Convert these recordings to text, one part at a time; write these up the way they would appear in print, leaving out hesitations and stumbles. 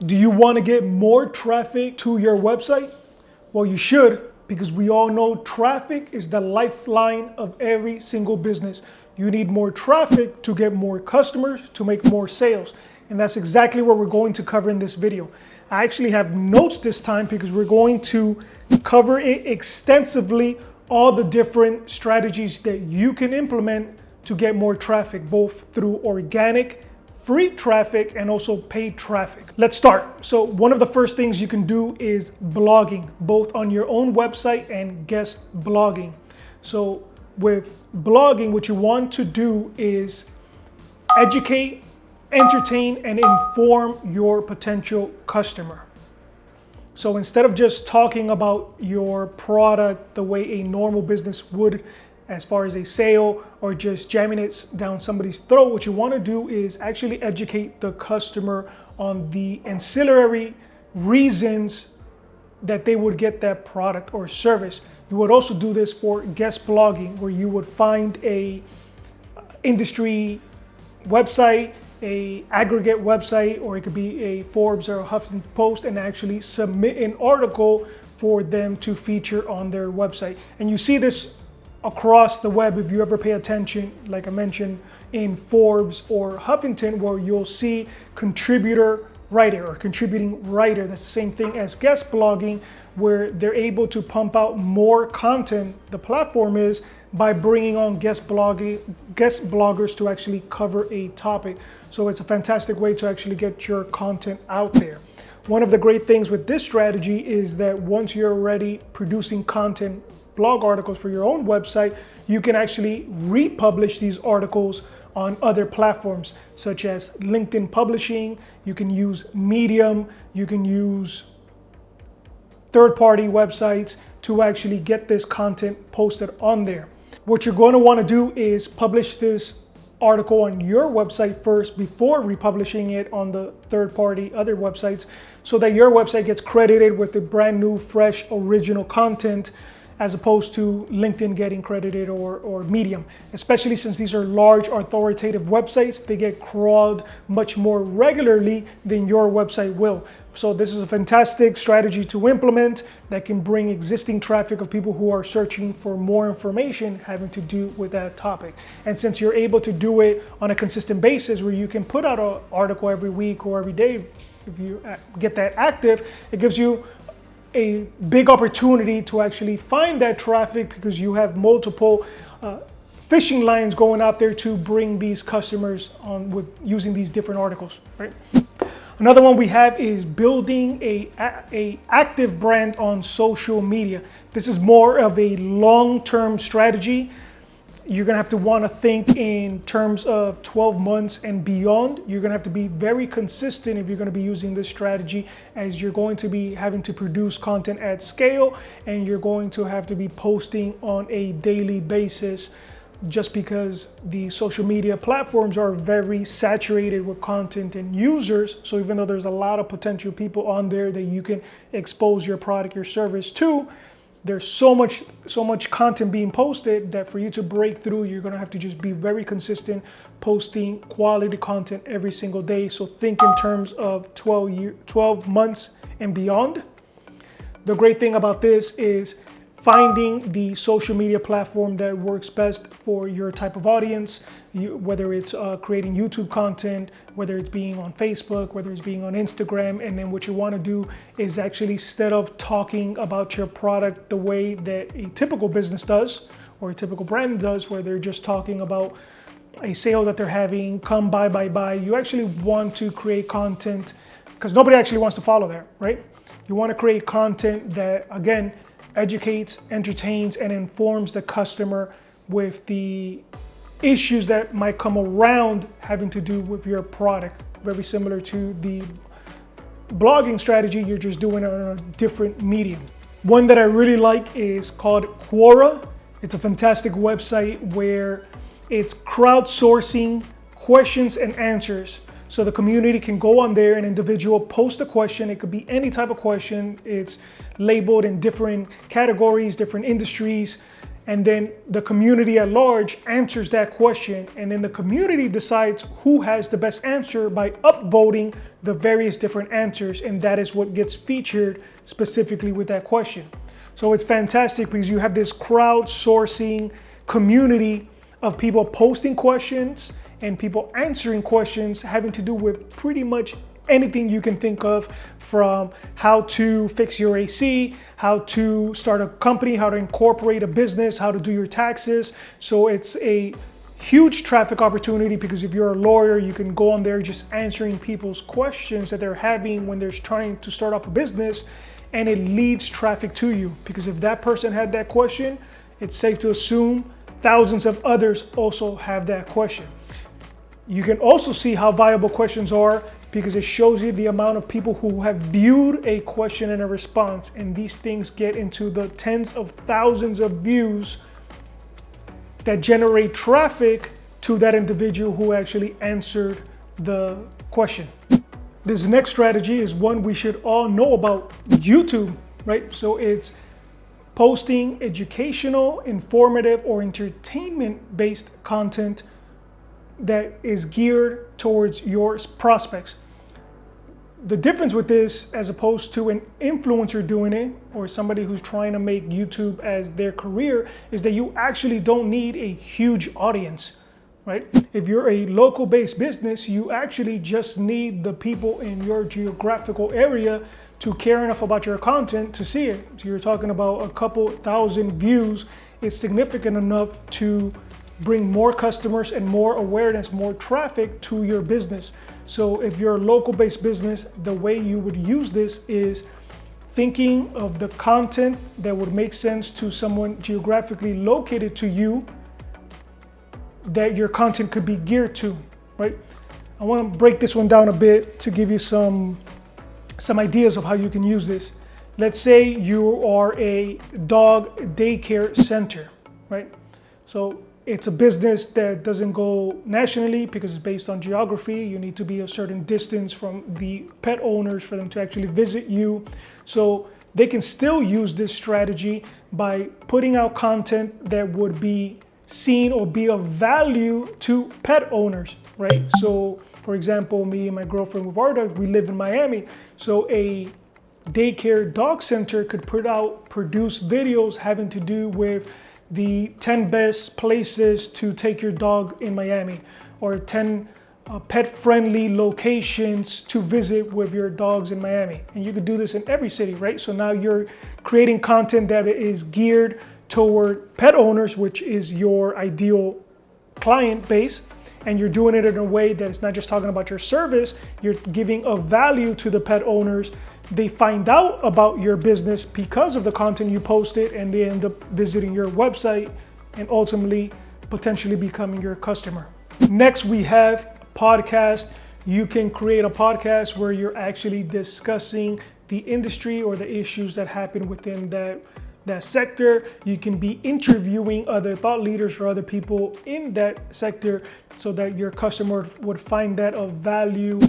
Do you want to get more traffic to your website? Well, you should, because we all know traffic is the lifeline of every single business. You need more traffic to get more customers, to make more sales. And that's exactly what we're going to cover in this video. I actually have notes this time because we're going to cover it extensively, all the different strategies that you can implement to get more traffic, both through organic, free traffic, and also paid traffic. Let's start. So one of the first things you can do is blogging, both on your own website and guest blogging. So with blogging, what you want to do is educate, entertain, and inform your potential customer. So instead of just talking about your product the way a normal business would, as far as a sale, or just jamming it down somebody's throat, what you want to do is actually educate the customer on the ancillary reasons that they would get that product or service. You would also do this for guest blogging, where you would find a industry website, a aggregate website, or it could be a Forbes or a Huffington Post, and actually submit an article for them to feature on their website. And you see this across the web if you ever pay attention, like I mentioned, in Forbes or Huffington, where you'll see contributor writer or contributing writer. That's the same thing as guest blogging, where they're able to pump out more content. The platform is by bringing on guest bloggers to actually cover a topic. So it's a fantastic way to actually get your content out there. One of the great things with this strategy is that once you're already producing content, blog articles for your own website, you can actually republish these articles on other platforms such as LinkedIn Publishing. You can use Medium, you can use third-party websites to actually get this content posted on there. What you're going to want to do is publish this article on your website first before republishing it on the third-party other websites, so that your website gets credited with the brand new, fresh, original content, as opposed to LinkedIn getting credited or Medium. Especially since these are large authoritative websites, they get crawled much more regularly than your website will. So this is a fantastic strategy to implement that can bring existing traffic of people who are searching for more information having to do with that topic. And since you're able to do it on a consistent basis, where you can put out an article every week or every day, if you get that active, it gives you a big opportunity to actually find that traffic, because you have multiple fishing lines going out there to bring these customers on with using these different articles, right? Another one we have is building a active brand on social media. This is more of a long-term strategy. You're gonna have to want to think in terms of 12 months and beyond. You're gonna have to be very consistent if you're gonna be using this strategy, as you're going to be having to produce content at scale, and you're going to have to be posting on a daily basis, just because the social media platforms are very saturated with content and users. So even though there's a lot of potential people on there that you can expose your product, your service to, there's so much content being posted that for you to break through, you're gonna have to just be very consistent, posting quality content every single day. So think in terms of 12 months and beyond. The great thing about this is finding the social media platform that works best for your type of audience, whether it's creating YouTube content, whether it's being on Facebook, whether it's being on Instagram. And then what you want to do is actually, instead of talking about your product the way that a typical business does or a typical brand does, where they're just talking about a sale that they're having, come buy, you actually want to create content, because nobody actually wants to follow that, right? You want to create content that, again, educates, entertains, and informs the customer with the issues that might come around having to do with your product. Very similar to the blogging strategy, you're just doing it on a different medium. One that I really like is called Quora. It's a fantastic website where it's crowdsourcing questions and answers. So the community can go on there, an individual post a question. It could be any type of question. It's labeled in different categories, different industries, And then the community at large answers that question. And then the community decides who has the best answer by upvoting the various different answers. And that is what gets featured specifically with that question. So it's fantastic because you have this crowdsourcing community of people posting questions and people answering questions having to do with pretty much anything you can think of, from how to fix your AC, how to start a company, how to incorporate a business, how to do your taxes. So it's a huge traffic opportunity because if you're a lawyer, you can go on there just answering people's questions that they're having when they're trying to start up a business, and it leads traffic to you. Because if that person had that question, it's safe to assume thousands of others also have that question. You can also see how viable questions are because it shows you the amount of people who have viewed a question and a response. And these things get into the tens of thousands of views that generate traffic to that individual who actually answered the question. This next strategy is one we should all know about: YouTube, right? So it's posting educational, informative, or entertainment-based content that is geared towards your prospects. The difference with this, as opposed to an influencer doing it or somebody who's trying to make YouTube as their career, is that you actually don't need a huge audience, right? If you're a local based business, you actually just need the people in your geographical area to care enough about your content to see it. So you're talking about a couple thousand views. It's significant enough to bring more customers and more awareness, more traffic to your business. So if you're a local based business, the way you would use this is thinking of the content that would make sense to someone geographically located to you that your content could be geared to, right? I want to break this one down a bit to give you some ideas of how you can use this. Let's say you are a dog daycare center, right? So it's a business that doesn't go nationally because it's based on geography. You need to be a certain distance from the pet owners for them to actually visit you. So they can still use this strategy by putting out content that would be seen or be of value to pet owners, right? So for example, me and my girlfriend with our dog, we live in Miami. So a daycare dog center could produce videos having to do with the 10 best places to take your dog in Miami, or 10 pet-friendly locations to visit with your dogs in Miami. And you could do this in every city, right? So now you're creating content that is geared toward pet owners, which is your ideal client base. And you're doing it in a way that it's not just talking about your service, you're giving a value to the pet owners. They find out about your business because of the content you posted, and they end up visiting your website and ultimately potentially becoming your customer. Next, we have podcast. You can create a podcast where you're actually discussing the industry or the issues that happen within that sector. You can be interviewing other thought leaders or other people in that sector so that your customer would find that of value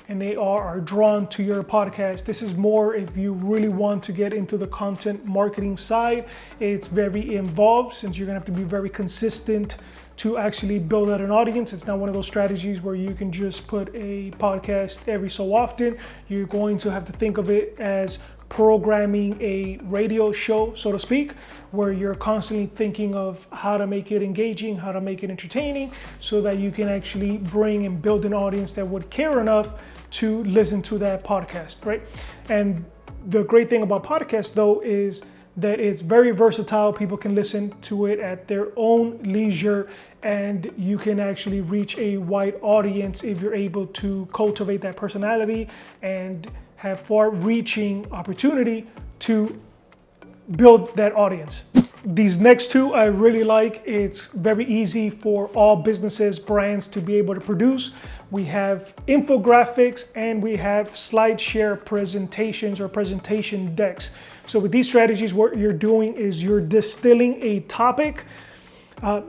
and they are drawn to your podcast. This is more if you really want to get into the content marketing side. It's very involved since you're gonna have to be very consistent to actually build out an audience. It's not one of those strategies where you can just put a podcast every so often. You're going to have to think of it as programming a radio show, so to speak, where you're constantly thinking of how to make it engaging, how to make it entertaining, so that you can actually bring and build an audience that would care enough to listen to that podcast, right? And the great thing about podcasts, though, is that it's very versatile. People can listen to it at their own leisure, and you can actually reach a wide audience if you're able to cultivate that personality and have far-reaching opportunity to build that audience. These next two I really like. It's very easy for all businesses, brands to be able to produce. We have infographics and we have SlideShare presentations or presentation decks. So with these strategies, what you're doing is you're distilling a topic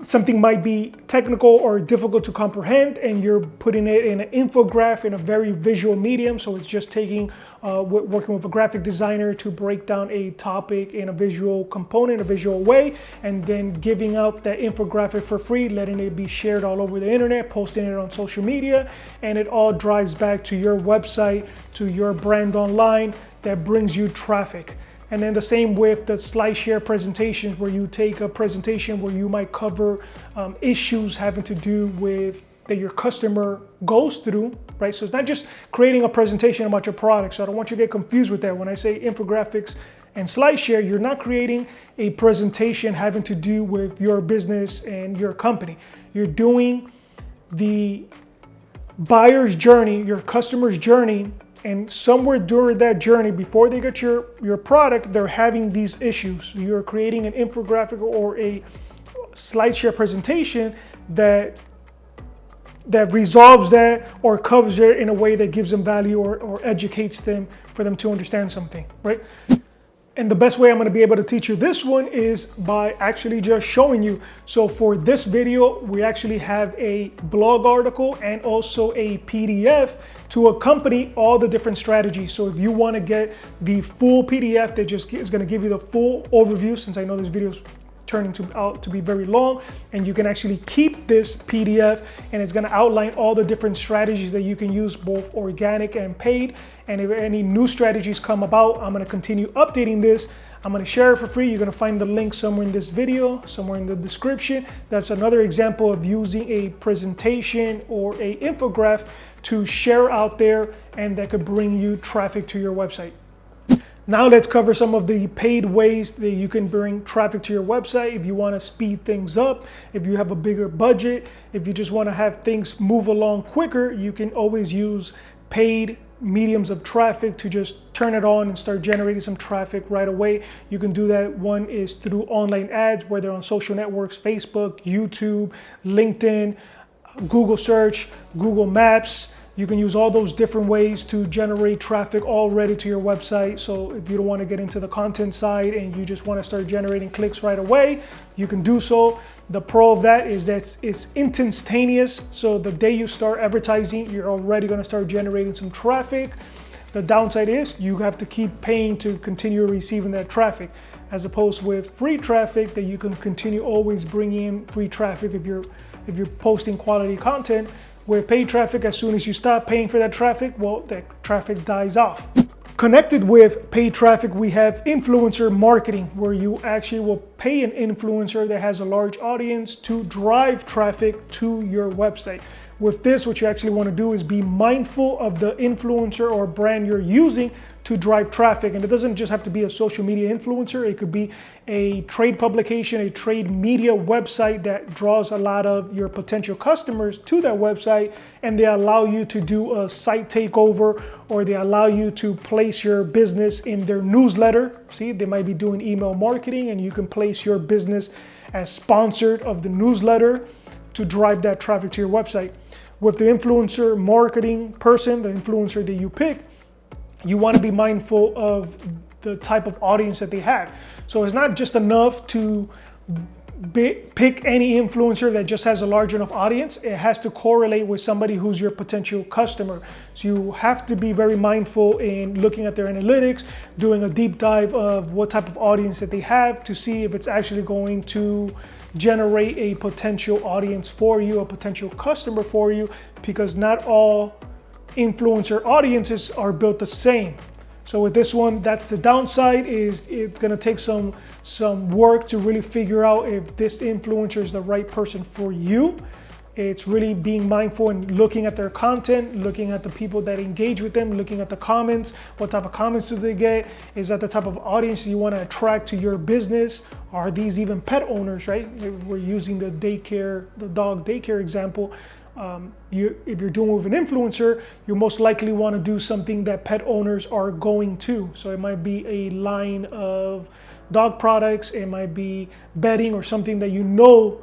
something might be technical or difficult to comprehend, and you're putting it in an infographic in a very visual medium. So it's just taking, working with a graphic designer to break down a topic in a visual component, a visual way, and then giving out that infographic for free, letting it be shared all over the internet, posting it on social media, and it all drives back to your website, to your brand online, that brings you traffic. And then the same with the SlideShare presentations, where you take a presentation where you might cover issues having to do with that your customer goes through, right? So it's not just creating a presentation about your product. So I don't want you to get confused with that. When I say infographics and SlideShare, you're not creating a presentation having to do with your business and your company. You're doing the buyer's journey, your customer's journey, and somewhere during that journey, before they get your product, they're having these issues. You're creating an infographic or a SlideShare presentation that resolves that or covers it in a way that gives them value or educates them for them to understand something, right? And the best way I'm going to be able to teach you this one is by actually just showing you. So for this video, we actually have a blog article and also a PDF to accompany all the different strategies. So if you want to get the full PDF that just is going to give you the full overview, since I know this video is turning out to be very long, and you can actually keep this PDF, and it's going to outline all the different strategies that you can use, both organic and paid. And if any new strategies come about, I'm going to continue updating this. I'm going to share it for free. You're going to find the link somewhere in this video, somewhere in the description. That's another example of using a presentation or a infographic to share out there, and that could bring you traffic to your website. Now let's cover some of the paid ways that you can bring traffic to your website. If you want to speed things up, if you have a bigger budget, if you just want to have things move along quicker, you can always use paid mediums of traffic to just turn it on and start generating some traffic right away. You can do that. One is through online ads, whether on social networks, Facebook, YouTube, LinkedIn, Google search, Google Maps. You can use all those different ways to generate traffic already to your website. So if you don't want to get into the content side and you just want to start generating clicks right away, you can do so. The pro of that is that it's instantaneous. So the day you start advertising, you're already going to start generating some traffic. The downside is you have to keep paying to continue receiving that traffic, as opposed with free traffic that you can continue always bringing in free traffic if you're posting quality content. With paid traffic, as soon as you stop paying for that traffic, well, that traffic dies off. Connected with paid traffic, we have influencer marketing, where you actually will pay an influencer that has a large audience to drive traffic to your website. With this, what you actually want to do is be mindful of the influencer or brand you're using to drive traffic. And it doesn't just have to be a social media influencer. It could be a trade publication, a trade media website that draws a lot of your potential customers to that website, and they allow you to do a site takeover, or they allow you to place your business in their newsletter. See, they might be doing email marketing, and you can place your business as sponsored of the newsletter to drive that traffic to your website. With the influencer marketing person, the influencer that you pick, you want to be mindful of the type of audience that they have. So it's not just enough to pick any influencer that just has a large enough audience. It has to correlate with somebody who's your potential customer. So you have to be very mindful in looking at their analytics, doing a deep dive of what type of audience that they have to see if it's actually going to generate a potential audience for you, a potential customer for you, because not all influencer audiences are built the same. So with this one, that's the downside, is it's gonna take some work to really figure out if this influencer is the right person for you. It's really being mindful and looking at their content, looking at the people that engage with them, looking at the comments. What type of comments do they get? Is that the type of audience you want to attract to your business? Are these even pet owners, right? If we're using the dog daycare example. If you're doing with an influencer, you most likely want to do something that pet owners are going to. So it might be a line of dog products, it might be bedding, or something that you know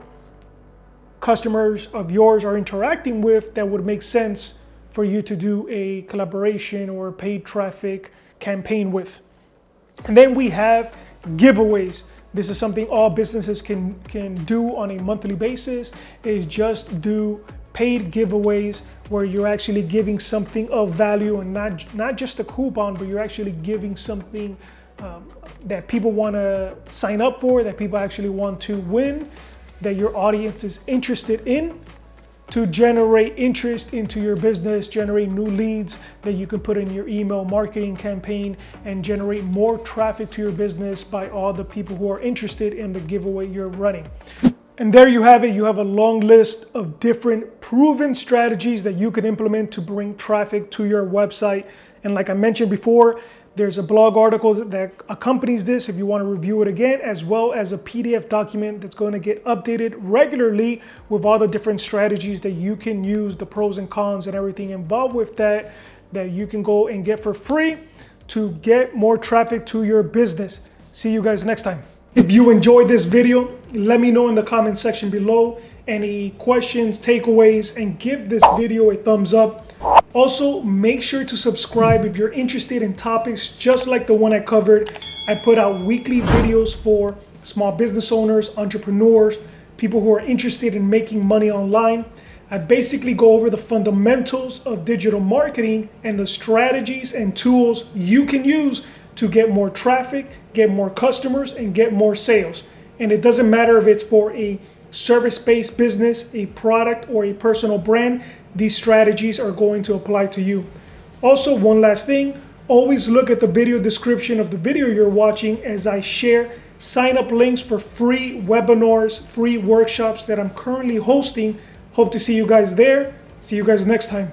customers of yours are interacting with, that would make sense for you to do a collaboration or a paid traffic campaign with. And then we have giveaways. This is something all businesses can do on a monthly basis, is just do paid giveaways where you're actually giving something of value, and not just a coupon, but you're actually giving something that people want to sign up for, that people actually want to win, that your audience is interested in, to generate interest into your business, generate new leads that you can put in your email marketing campaign, and generate more traffic to your business by all the people who are interested in the giveaway you're running. And there you have it. You have a long list of different proven strategies that you can implement to bring traffic to your website. And like I mentioned before, there's a blog article that accompanies this if you want to review it again, as well as a PDF document that's going to get updated regularly with all the different strategies that you can use, the pros and cons and everything involved with that you can go and get for free to get more traffic to your business. See you guys next time. If you enjoyed this video, let me know in the comment section below any questions, takeaways, and give this video a thumbs up. Also, make sure to subscribe if you're interested in topics just like the one I covered. I put out weekly videos for small business owners, entrepreneurs, people who are interested in making money online. I basically go over the fundamentals of digital marketing and the strategies and tools you can use to get more traffic, get more customers, and get more sales. And it doesn't matter if it's for a service-based business, a product, or a personal brand, these strategies are going to apply to you. Also, one last thing, always look at the video description of the video you're watching as I share sign-up links for free webinars, free workshops that I'm currently hosting. Hope to see you guys there. See you guys next time.